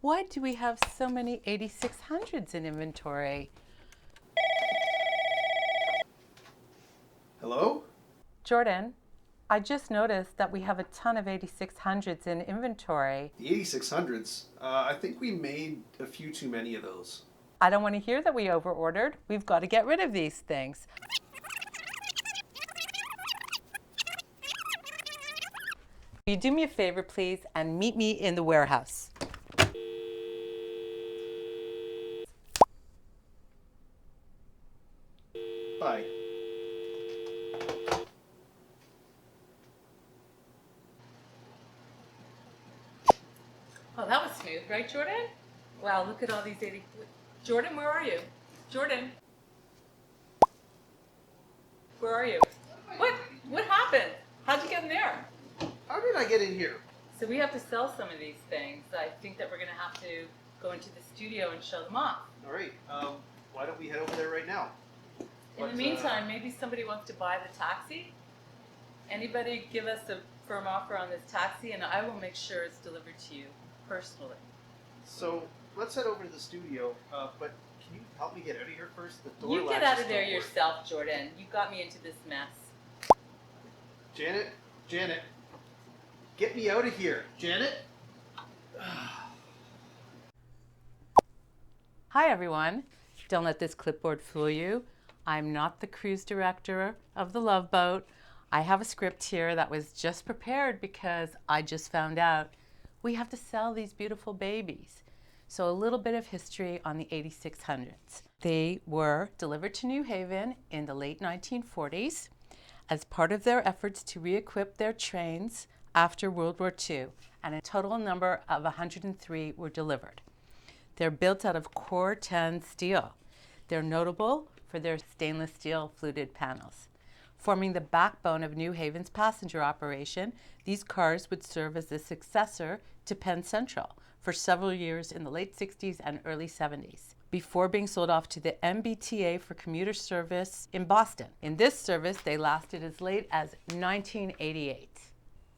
Why do we have so many 8600s in inventory? Hello? Jordan, I just noticed that we have a ton of 8600s in inventory. The 8600s? I think we made a few too many of those. I don't want to hear that we overordered. We've got to get rid of these things. Will you do me a favor, please, and meet me in the warehouse? Bye. Oh, that was smooth, right, Jordan? Wow, look at all these 80. Jordan, where are you? Jordan? Where are you? What? What happened? How'd you get in there? How did I get in here? So we have to sell some of these things. I think that we're going to have to go into the studio and show them off. All right. Why don't we head over there right now? In the meantime, maybe somebody wants to buy the taxi. Anybody give us a firm offer on this taxi, and I will make sure it's delivered to you personally. So let's head over to the studio. But can you help me get out of here first? The door You get latches out of there don't work. yourself, Jordan. You got me into this mess. Janet, get me out of here. Janet. Hi, everyone. Don't let this clipboard fool you. I'm not the cruise director of the Love Boat. I have a script here that was just prepared because I just found out we have to sell these beautiful babies. So a little bit of history on the 8600s. They were delivered to New Haven in the late 1940s as part of their efforts to re-equip their trains after World War II, and a total number of 103 were delivered. They're built out of Core 10 steel. They're notable for their stainless steel fluted panels. Forming the backbone of New Haven's passenger operation, these cars would serve as the successor to Penn Central for several years in the late 60s and early 70s, before being sold off to the MBTA for commuter service in Boston. In this service, they lasted as late as 1988.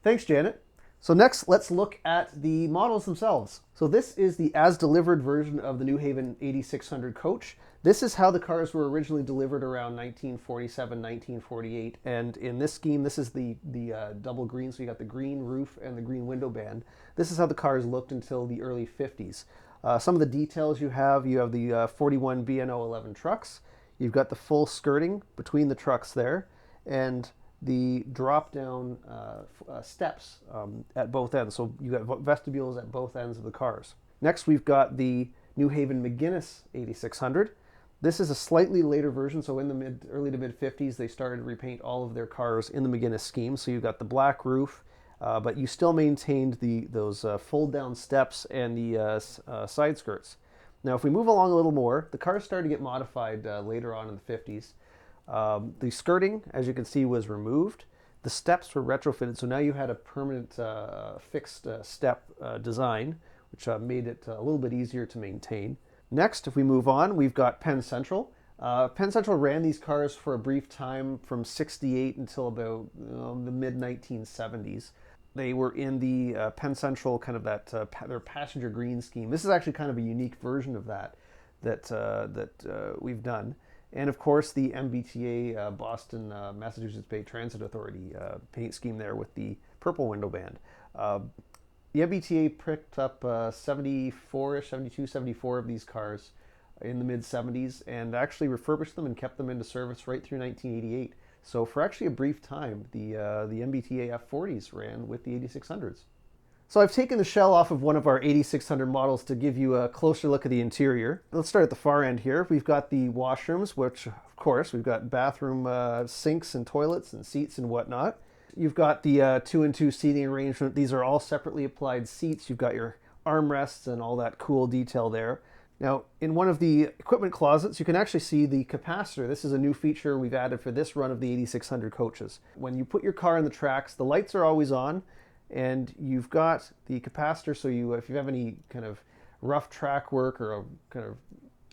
Thanks, Janet. So next, let's look at the models themselves. So this is the as-delivered version of the New Haven 8600 coach. This is how the cars were originally delivered around 1947, 1948. And in this scheme, this is the double green, so you got the green roof and the green window band. This is how the cars looked until the early 50s. Some of the details you have the 41 B&O 11 trucks. You've got the full skirting between the trucks there, and the drop-down steps at both ends. So you got vestibules at both ends of the cars. Next, we've got the New Haven McGuinness 8600. This is a slightly later version, so in the early to mid 50s, they started to repaint all of their cars in the McGuinness scheme. So you've got the black roof, but you still maintained those fold-down steps and the side skirts. Now, if we move along a little more, the cars started to get modified later on in the 50s. The skirting, as you can see, was removed. The steps were retrofitted, so now you had a permanent fixed step design, which made it a little bit easier to maintain. Next, if we move on, we've got Penn Central. Penn Central ran these cars for a brief time from 68 until about the mid-1970s. They were in the Penn Central kind of their passenger green scheme. This is actually kind of a unique version of that we've done. And of course, the MBTA Boston, Massachusetts Bay Transit Authority paint scheme there with the purple window band. The MBTA picked up 74-ish, 72, 74 of these cars in the mid-70s and actually refurbished them and kept them into service right through 1988. So for actually a brief time, the MBTA F40s ran with the 8600s. So I've taken the shell off of one of our 8600 models to give you a closer look at the interior. Let's start at the far end here. We've got the washrooms, which of course we've got bathroom sinks and toilets and seats and whatnot. You've got the 2-and-2 seating arrangement. These are all separately applied seats. You've got your armrests and all that cool detail there. Now, in one of the equipment closets, you can actually see the capacitor. This is a new feature we've added for this run of the 8600 coaches. When you put your car in the tracks, the lights are always on, and you've got the capacitor, so if you have any kind of rough track work or a kind of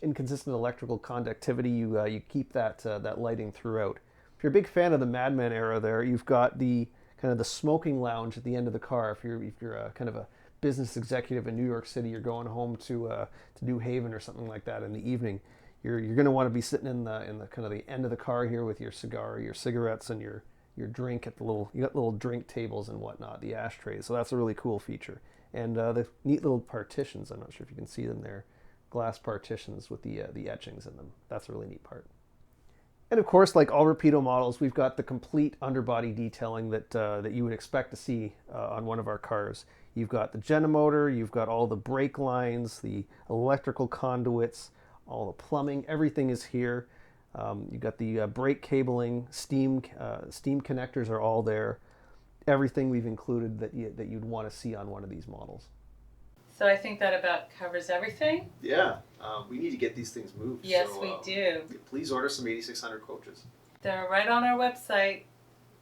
inconsistent electrical conductivity, you keep that lighting throughout. If you're a big fan of the Madman era there, you've got the kind of the smoking lounge at the end of the car. If you're kind of a business executive in New York City, you're going home to New Haven or something like that in the evening, you're going to want to be sitting in the kind of the end of the car here with your cigar, your cigarettes, and your drink at you got little drink tables and whatnot, the ashtrays. So that's a really cool feature. And the neat little partitions, I'm not sure if you can see them there, glass partitions with the etchings in them. That's a really neat part. And of course, like all Rapido models, we've got the complete underbody detailing that you would expect to see on one of our cars. You've got the Genomotor, you've got all the brake lines, the electrical conduits, all the plumbing, everything is here. You've got the brake cabling, steam connectors are all there. Everything we've included that you'd want to see on one of these models. So I think that about covers everything. Yeah, we need to get these things moved. Yes, we do. Please order some 8600 coaches. They're right on our website.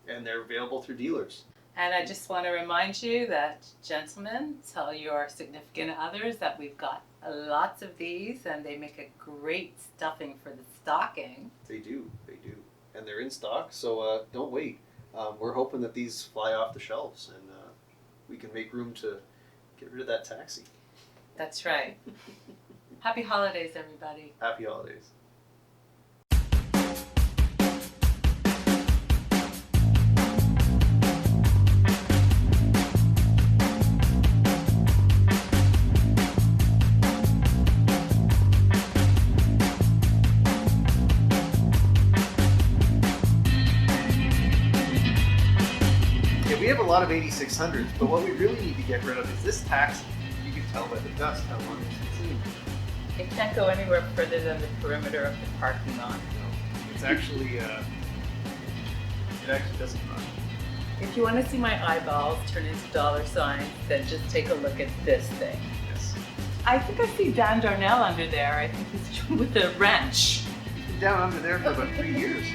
And they're available through dealers. And I just want to remind you that, gentlemen, tell your significant others that we've got lots of these, and they make a great stuffing for the stocking. They do. And they're in stock, so don't wait. We're hoping that these fly off the shelves and we can make room to get rid of that taxi. That's right. Happy holidays, everybody. Happy holidays. We have a lot of 8600s, but what we really need to get rid of is this taxi. You can tell by the dust how long it's been seen. It can't go anywhere further than the perimeter of the parking lot. No, it's actually, it actually doesn't run. If you want to see my eyeballs turn into dollar signs, then just take a look at this thing. Yes. I think I see Dan Darnell under there. I think he's with a wrench. He's been down under there for about 3 years.